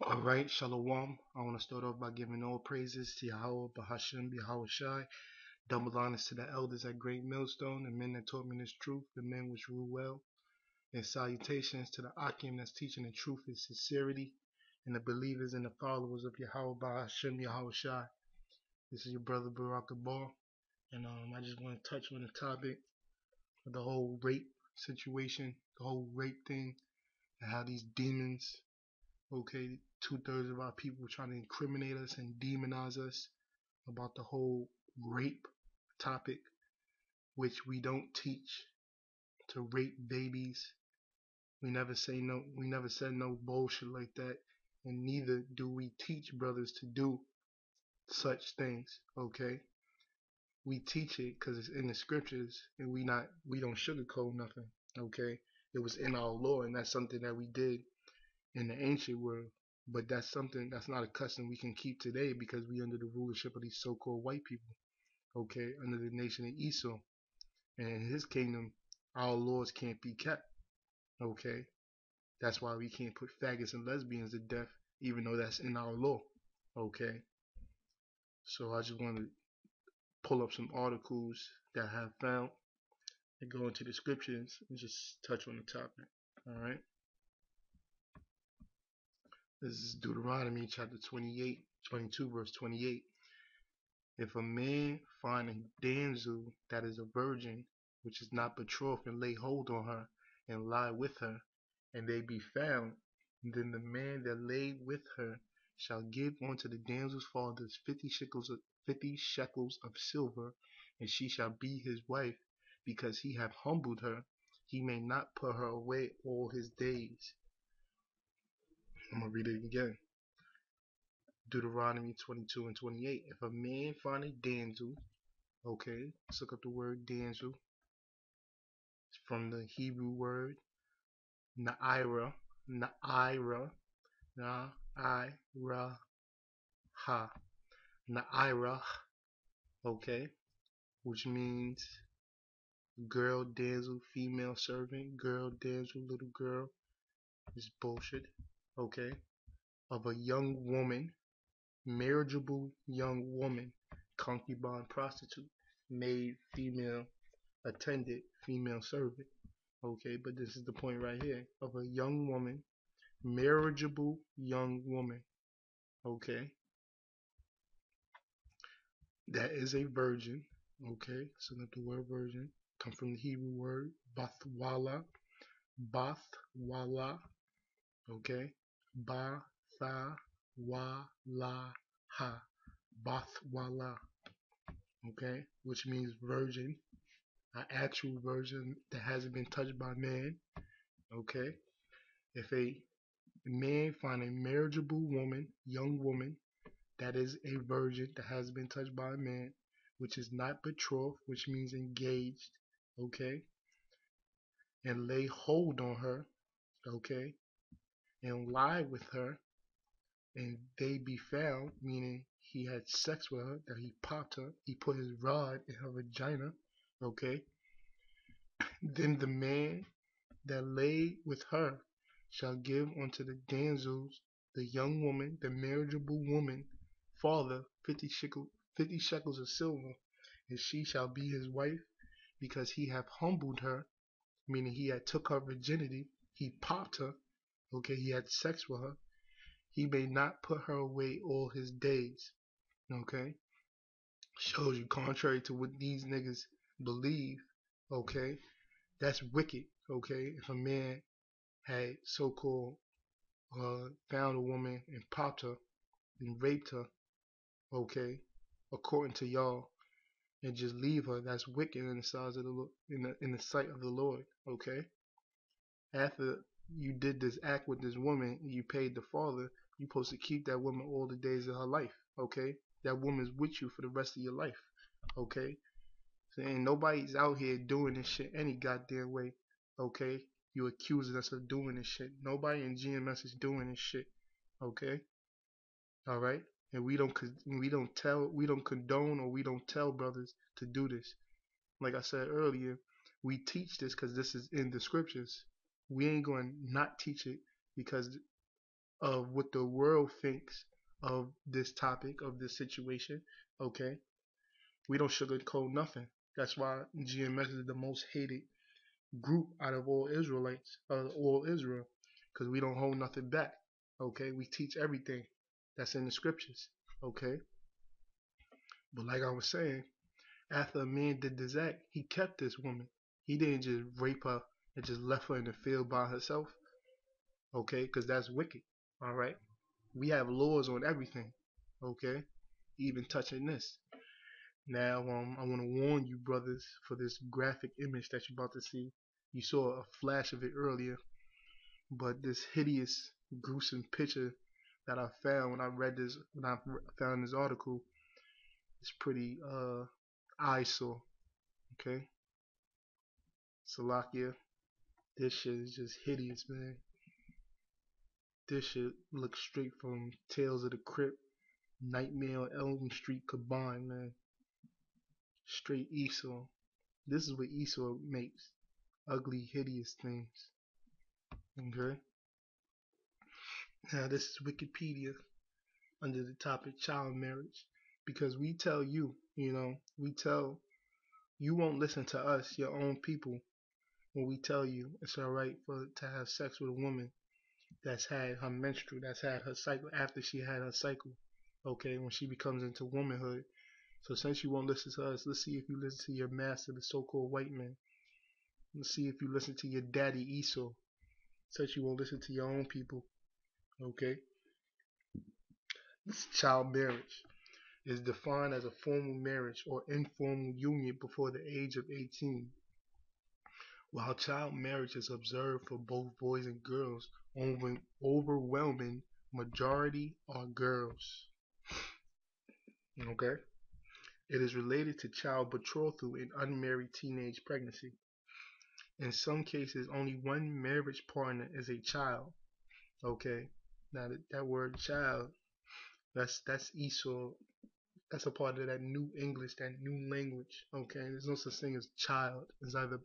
Alright, Shalom. I want to start off by giving all praises to Yahweh, Bahashim, Yahweh Shai. Double honors to the elders at Great Millstone, the men that taught me this truth, the men which rule well. And salutations to the Akim that's teaching the truth in sincerity, and the believers and the followers of Yahweh, Bahashim, Yahweh Shai. This is your brother Barak Abbar, and I just want to touch on the topic of the whole rape situation, the whole rape thing, and how these demons, okay, two-thirds of our people trying to incriminate us and demonize us about the whole rape topic, which we don't teach to rape babies. We never say no. We never said no bullshit like that, and neither do we teach brothers to do such things. Okay, we teach it because it's in the scriptures, and we don't sugarcoat nothing. Okay, it was in our law, and that's something that we did in the ancient world. But that's not a custom we can keep today because we under the rulership of these so-called white people. Okay, under the nation of Esau, and in his kingdom, our laws can't be kept. Okay, that's why we can't put faggots and lesbians to death, even though that's in our law. Okay, so I just want to pull up some articles that I have found and go into the scriptures and just touch on the topic. All right, this is Deuteronomy chapter 28, 22, verse 28. If a man find a damsel that is a virgin, which is not betrothed, and lay hold on her, and lie with her, and they be found, then the man that lay with her shall give unto the damsel's father 50 shekels of silver, and she shall be his wife, because he hath humbled her. He may not put her away all his days. I'm gonna read it again. Deuteronomy 22 and 28. If a man find a damsel, okay, let's look up the word damsel. It's from the Hebrew word na'ira, na'ira, na'ira, ha, na'ira, okay, which means girl, damsel, female servant, girl, damsel, little girl. It's bullshit, okay, of a young woman, marriageable young woman, concubine, prostitute, maid, female, attendant, female servant. Okay, but this is the point right here of a young woman, marriageable young woman. Okay, that is a virgin. Okay, so the word virgin come from the Hebrew word bathwala, bathwala. Okay, bathwala ha, bathwala. Okay, which means virgin, an actual virgin that hasn't been touched by man. Okay, if a man find a marriageable woman, young woman, that is a virgin that has been touched by a man, which is not betrothed, which means engaged, okay, and lay hold on her, okay, and lie with her, and they be found, meaning he had sex with her, that he popped her, he put his rod in her vagina, okay, then the man that lay with her shall give unto the damsels, the young woman, the marriageable woman, father 50 shekels of silver, and she shall be his wife, because he hath humbled her, meaning he had took her virginity, he popped her, okay, he had sex with her, he may not put her away all his days, okay, shows you contrary to what these niggas believe, okay, that's wicked, okay, if a man had so-called found a woman and popped her and raped her, okay, according to y'all, and just leave her, that's wicked in the size of the sight of the Lord, okay? After you did this act with this woman, you paid the father, you're supposed to keep that woman all the days of her life, okay? That woman's with you for the rest of your life, okay? So ain't nobody's out here doing this shit any goddamn way, okay? You accusing us of doing this shit. Nobody in GMS is doing this shit, okay? All right, and we don't condone, or we don't tell brothers to do this. Like I said earlier, we teach this because this is in the scriptures. We ain't going to not teach it because of what the world thinks of this topic, of this situation. Okay, we don't sugarcoat nothing. That's why GMS is the most hated group out of all Israelites, all Israel, because we don't hold nothing back. Okay, we teach everything that's in the scriptures. Okay, but like I was saying, after a man did this act, he kept this woman. He didn't just rape her and just left her in the field by herself. Okay, because that's wicked. All right, we have laws on everything. Okay, even touching this. Now, I want to warn you, brothers, for this graphic image that you're about to see. You saw a flash of it earlier, but this hideous, gruesome picture that I found when I found this article, is pretty eyesore. Okay, Salakia, this shit is just hideous, man. This shit looks straight from Tales of the Crypt, Nightmare on Elm Street combined, man. Straight Esau. This is what Esau makes. Ugly, hideous things. Okay? Now, this is Wikipedia under the topic child marriage. Because we tell you, we tell you won't listen to us, your own people, when we tell you it's alright to have sex with a woman that's had her menstrual, that's had her cycle after she had her cycle. Okay, when she becomes into womanhood. So since you won't listen to us, let's see if you listen to your master, the so-called white man. Let's see if you listen to your daddy Esau. Since you won't listen to your own people. Okay? This child marriage is defined as a formal marriage or informal union before the age of 18. While child marriage is observed for both boys and girls, overwhelming majority are girls. Okay? It is related to child betrothal in unmarried teenage pregnancy. In some cases, only one marriage partner is a child. Okay? Now that word child, that's Esau. That's a part of that new English, that new language. Okay? There's no such thing as child. It's either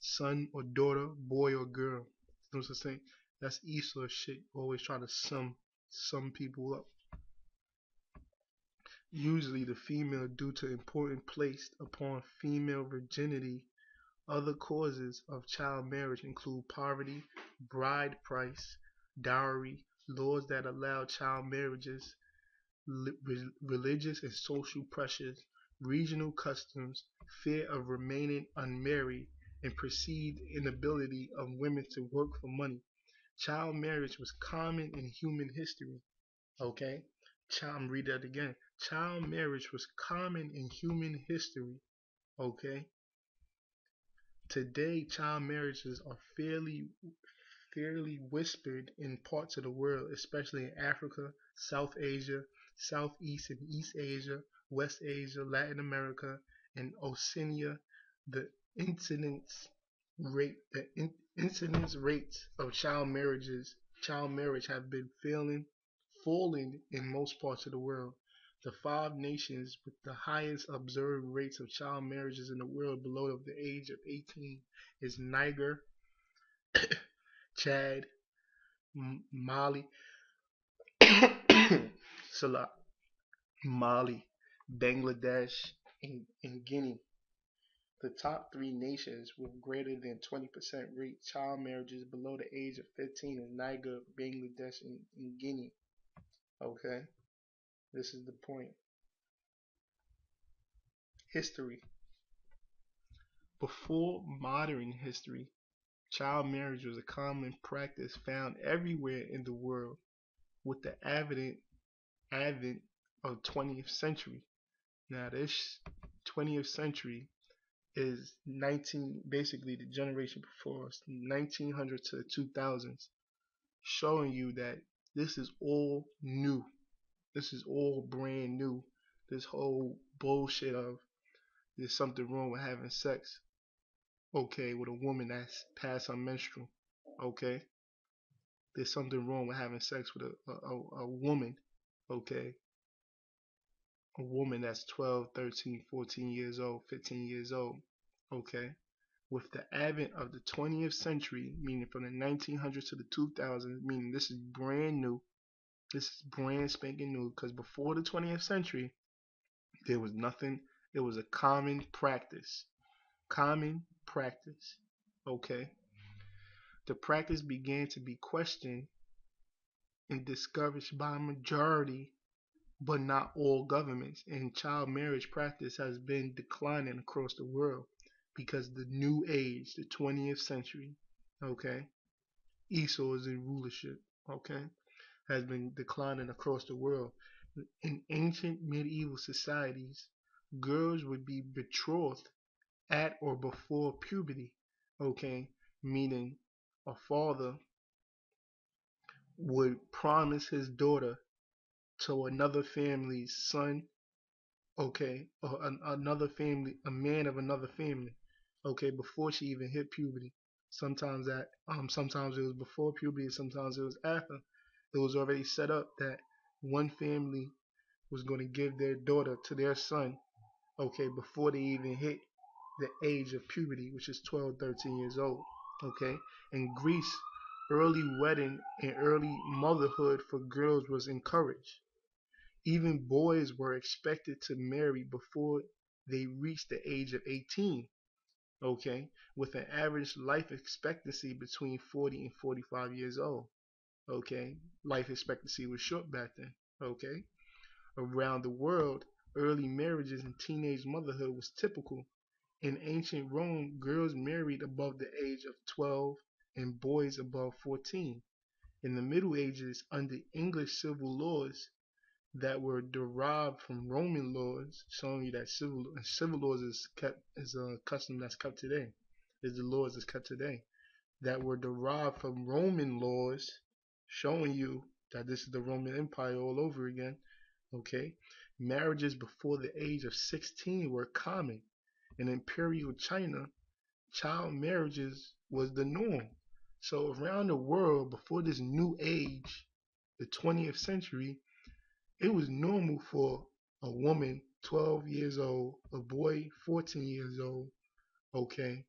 son or daughter, boy or girl. There's no such thing. That's Esau shit. Always trying to sum people up. Usually the female due to importance placed upon female virginity. Other causes of child marriage include poverty, bride price, dowry, laws that allow child marriages, religious and social pressures, regional customs, fear of remaining unmarried, and perceived inability of women to work for money. Child marriage was common in human history. Okay? I'm read that again. Child marriage was common in human history. Okay? Today, child marriages are fairly whispered in parts of the world, especially in Africa, South Asia, Southeast and East Asia, West Asia, Latin America, and Oceania. The incidence rates of child marriage have been falling in most parts of the world. The 5 nations with the highest observed rates of child marriages in the world below the age of 18 is Niger, Chad, Mali, Salah, Mali, Bangladesh, and Guinea. The top 3 nations with greater than 20% rate child marriages below the age of 15 is Niger, Bangladesh, and Guinea. Okay, this is the point. History. Before modern history, child marriage was a common practice found everywhere in the world. With the advent of 20th century. Now this 20th century is basically the generation before us, 1900 to the 2000s, showing you that this is all new. This is all brand new. This whole bullshit of there's something wrong with having sex, okay, with a woman that's past her menstrual, okay. There's something wrong with having sex with a woman, okay. A woman that's 12, 13, 14 years old, 15 years old, okay. with the advent of the 20th century, meaning from the 1900s to the 2000s, meaning this is brand new. This is brand spanking new because before the 20th century, there was nothing. It was a common practice. Common practice. Okay. The practice began to be questioned and discouraged by a majority, but not all governments. And child marriage practice has been declining across the world because the new age, the 20th century, okay, esau is in rulership, okay, has been declining across the world. In ancient medieval societies, girls would be betrothed at or before puberty, okay, meaning a father would promise his daughter to another family's son, okay, or another family, a man of another family, okay, before she even hit puberty. Sometimes it was before puberty, sometimes it was after. It was already set up that one family was going to give their daughter to their son, okay, before they even hit the age of puberty, which is 12, 13 years old, okay. In Greece, early wedding and early motherhood for girls was encouraged. Even boys were expected to marry before they reached the age of 18, okay, with an average life expectancy between 40 and 45 years old, okay. Life expectancy was short back then, okay. Around the world, early marriages and teenage motherhood was typical. In ancient Rome, girls married above the age of 12 and boys above 14. In the Middle Ages, under English civil laws, that were derived from Roman laws, showing you that civil laws is a custom that's kept today, is the laws that's kept today, that were derived from Roman laws, showing you that this is the Roman Empire all over again. Okay, marriages before the age of 16 were common. In imperial China, child marriages was the norm. So around the world before this new age, the 20th century, it was normal for a woman 12 years old, a boy 14 years old, okay,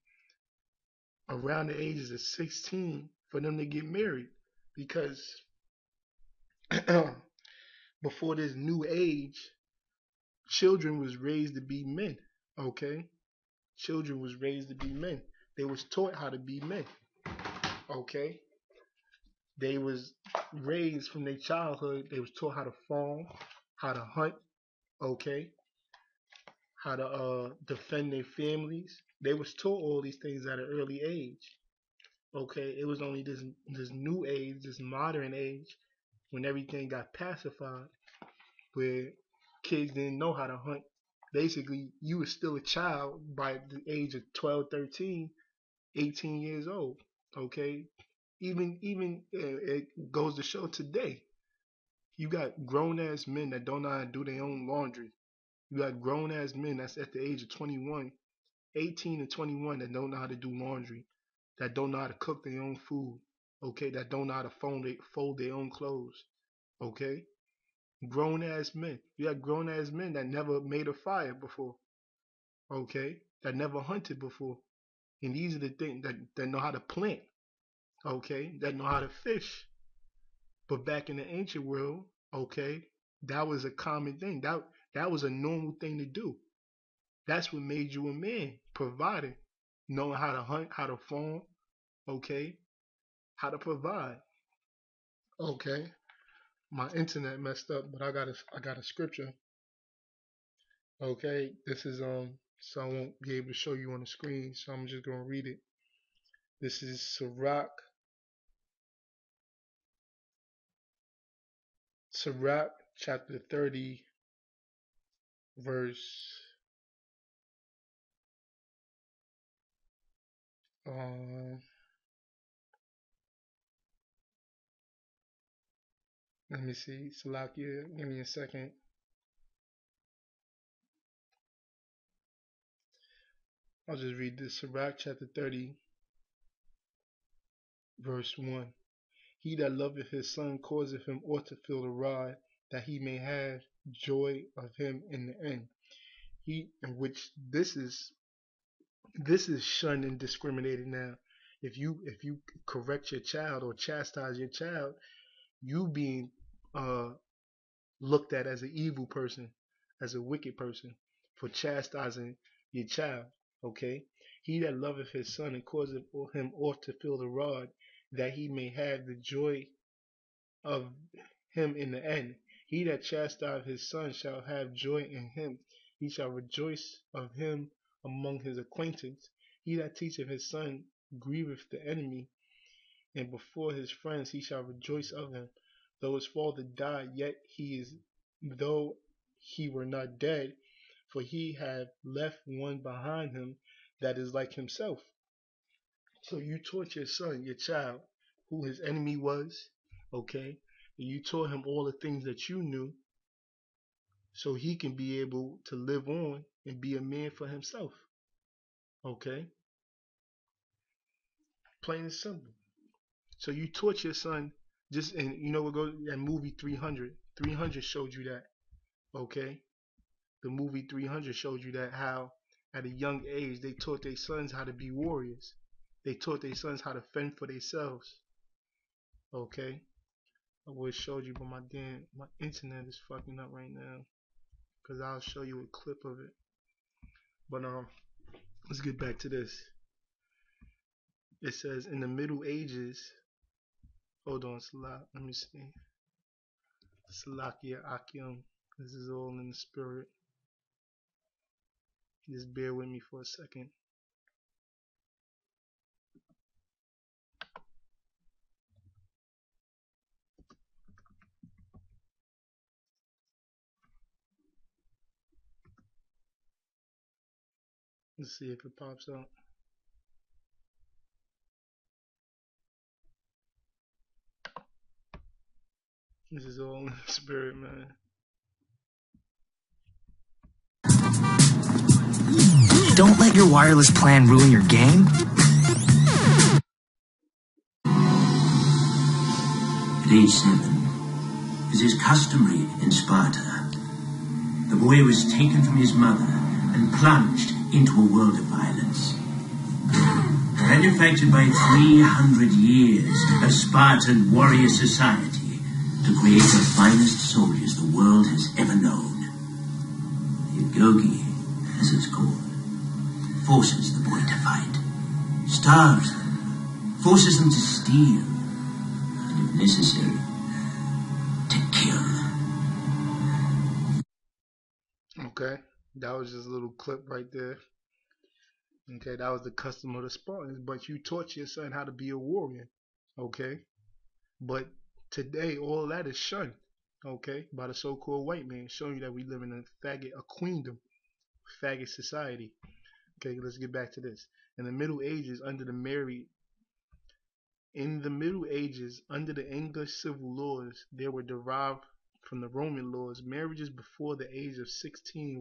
around the ages of 16 for them to get married because before this new age, children was raised to be men, okay? Children was raised to be men. They was taught how to be men, okay? They was raised from their childhood, they was taught how to farm, how to hunt, okay? How to defend their families. They was taught all these things at an early age. Okay, it was only this new age, this modern age, when everything got pacified, where kids didn't know how to hunt. Basically, you were still a child by the age of 12, 13, 18 years old. Okay, even it goes to show today, you got grown ass men that don't know how to do their own laundry. You got grown ass men that's at the age of 21, 18 to 21 that don't know how to do laundry, that don't know how to cook their own food, okay, that don't know how to fold their own clothes, okay? Grown ass men. You got grown ass men that never made a fire before, okay? That never hunted before. And these are the things that know how to plant, okay? That know how to fish. But back in the ancient world, okay, that was a common thing. That was a normal thing to do. That's what made you a man, providing, knowing how to hunt, how to farm, okay, how to provide. Okay, my internet messed up, but I got a scripture. Okay, this is so I won't be able to show you on the screen, so I'm just gonna read it. This is Sirach chapter 30, verse um let me see, Salakia, give me a second. I'll just read this. Sirach chapter 30, verse 1. He that loveth his son causeth him ought to feel the rod, that he may have joy of him in the end. He in which this is This is shunned and discriminated now. If you correct your child or chastise your child, you being uh, looked at as an evil person, as a wicked person, for chastising your child. Okay? He that loveth his son and causeth him oft to feel the rod, that he may have the joy of him in the end. He that chastiseth his son shall have joy in him. He shall rejoice of him among his acquaintance. He that teacheth his son grieveth the enemy, and before his friends he shall rejoice of him. Though his father die, yet he is, though he were not dead, for he had left one behind him that is like himself. So you taught your son, your child, who his enemy was, okay? And you taught him all the things that you knew so he can be able to live on and be a man for himself, okay? Plain and simple. So you taught your son just, and you know what goes, that movie 300. 300 showed you that, okay? The movie 300 showed you that how at a young age they taught their sons how to be warriors. They taught their sons how to fend for themselves, okay? I would have showed you, but my internet is fucking up right now. Cause I'll show you a clip of it. But let's get back to this. It says in the Middle Ages. Hold on, let me see. Salakia Akim. This is all in the spirit. Just bear with me for a second. Let's see if it pops up. This is all in the spirit, man. Don't let your wireless plan ruin your game. At age 7, as is customary in Sparta, the boy was taken from his mother and plunged into a world of violence. Manufactured by 300 years of Spartan warrior society to create the finest soldiers the world has ever known. The Agogi, as it's called, forces the boy to fight, starves, forces them to steal, and if necessary, to kill. Okay, that was just a little clip right there. Okay, that was the custom of the Spartans, but you taught your son how to be a warrior. Okay, but today all that is shunned. Okay, by the so-called white man, showing you that we live in a queendom, faggot society. Okay, let's get back to this. In the Middle Ages, under the English civil laws, they were derived from the Roman laws. Marriages before the age of 16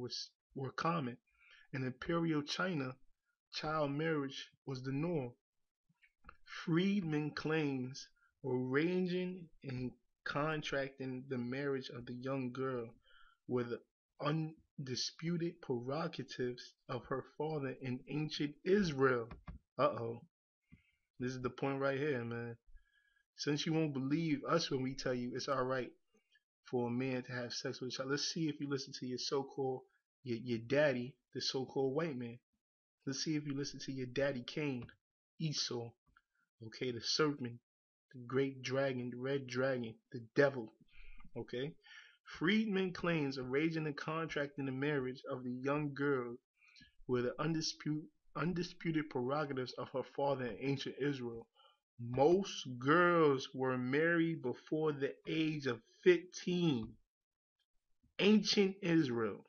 were common. In Imperial China, child marriage was the norm. Freedmen claims were ranging and contracting the marriage of the young girl with the undisputed prerogatives of her father in ancient Israel. Uh-oh. This is the point right here, man. Since you won't believe us when we tell you it's alright for a man to have sex with a child, let's see if you listen to your so-called, your daddy, the so-called white man. Let's see if you listen to your daddy Cain, Esau, okay, the serpent, the great dragon, the red dragon, the devil, okay? Freedmen claims arranging and contracting the marriage of the young girl with the undisputed prerogatives of her father in ancient Israel. Most girls were married before the age of 15. Ancient Israel.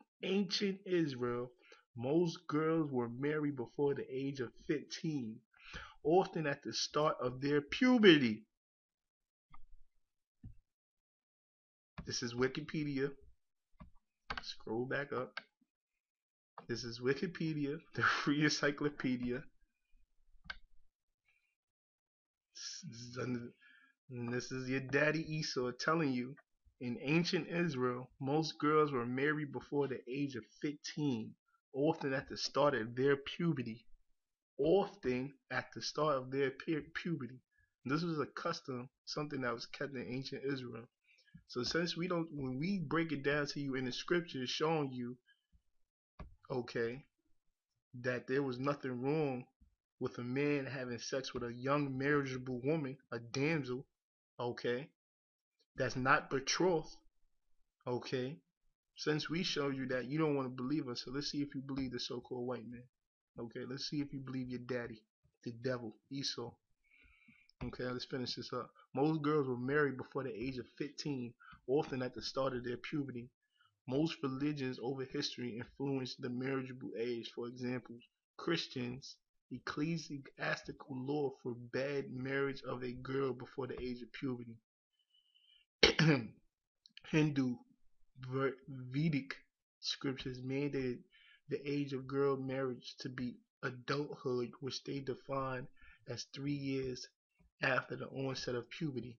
Most girls were married before the age of 15, often at the start of their puberty. This is Wikipedia. Scroll back up. This is Wikipedia, the free encyclopedia. This is your daddy Esau telling you, in ancient Israel, most girls were married before the age of 15, often at the start of their puberty. often at the start of their puberty. This was a custom, something that was kept in ancient Israel. So since we don't, when we break it down to you in the scriptures, showing you, okay, that there was nothing wrong with a man having sex with a young marriageable woman, a damsel, okay, that's not betrothed, okay. Since we show you that, you don't want to believe us, so let's see if you believe the so-called white man. Okay, let's see if you believe your daddy, the devil, Esau. Okay, let's finish this up. Most girls were married before the age of 15, often at the start of their puberty. Most religions over history influenced the marriageable age. For example, Christians, ecclesiastical law forbade marriage of a girl before the age of puberty. Hindu, Vedic scriptures mandated the age of girl marriage to be adulthood, which they define as 3 years after the onset of puberty.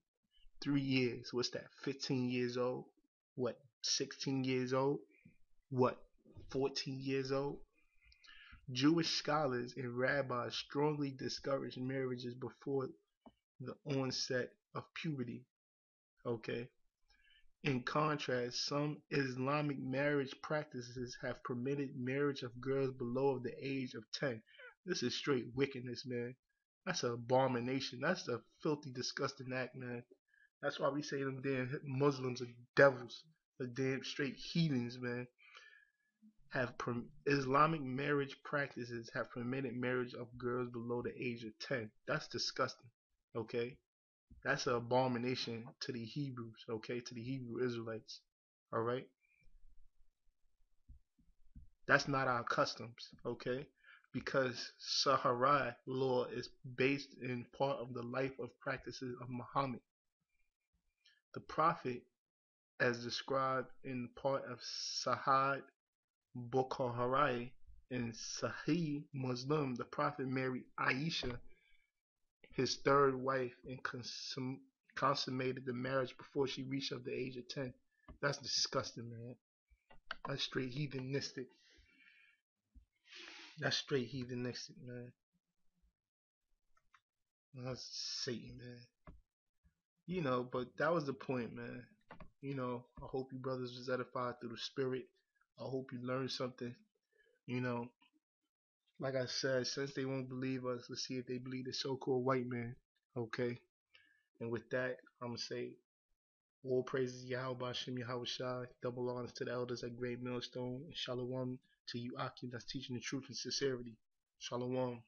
3 years, what's that? 15 years old? What? 16 years old? What? 14 years old? Jewish scholars and rabbis strongly discourage marriages before the onset of puberty. Okay. In contrast, some Islamic marriage practices have permitted marriage of girls below the age of 10. This is straight wickedness, man. That's an abomination. That's a filthy, disgusting act, man. That's why we say them damn Muslims are devils. The damn straight heathens, man. Islamic marriage practices have permitted marriage of girls below the age of 10. That's disgusting. Okay? That's an abomination to the Hebrews, okay? To the Hebrew Israelites. Alright? That's not our customs, okay? Because Saharai law is based in part of the life of practices of Muhammad. The Prophet, as described in part of Sahih Bukhari and Sahih Muslim, the Prophet married Aisha, his third wife, and consummated the marriage before she reached up the age of 10. That's disgusting, man. That's straight heathenistic. That's straight heathenistic, man. That's Satan, man. But that was the point, man. I hope you brothers was edified through the spirit. I hope you learned something. You know, like I said, since they won't believe us, let's see if they believe the so-called white man. Okay? And with that, I'm going to say, all praises Yahweh Hashem Yahweh Shai, double honors to the elders at Great Millstone, and Shalom to you Akim that's teaching the truth and sincerity. Shalom.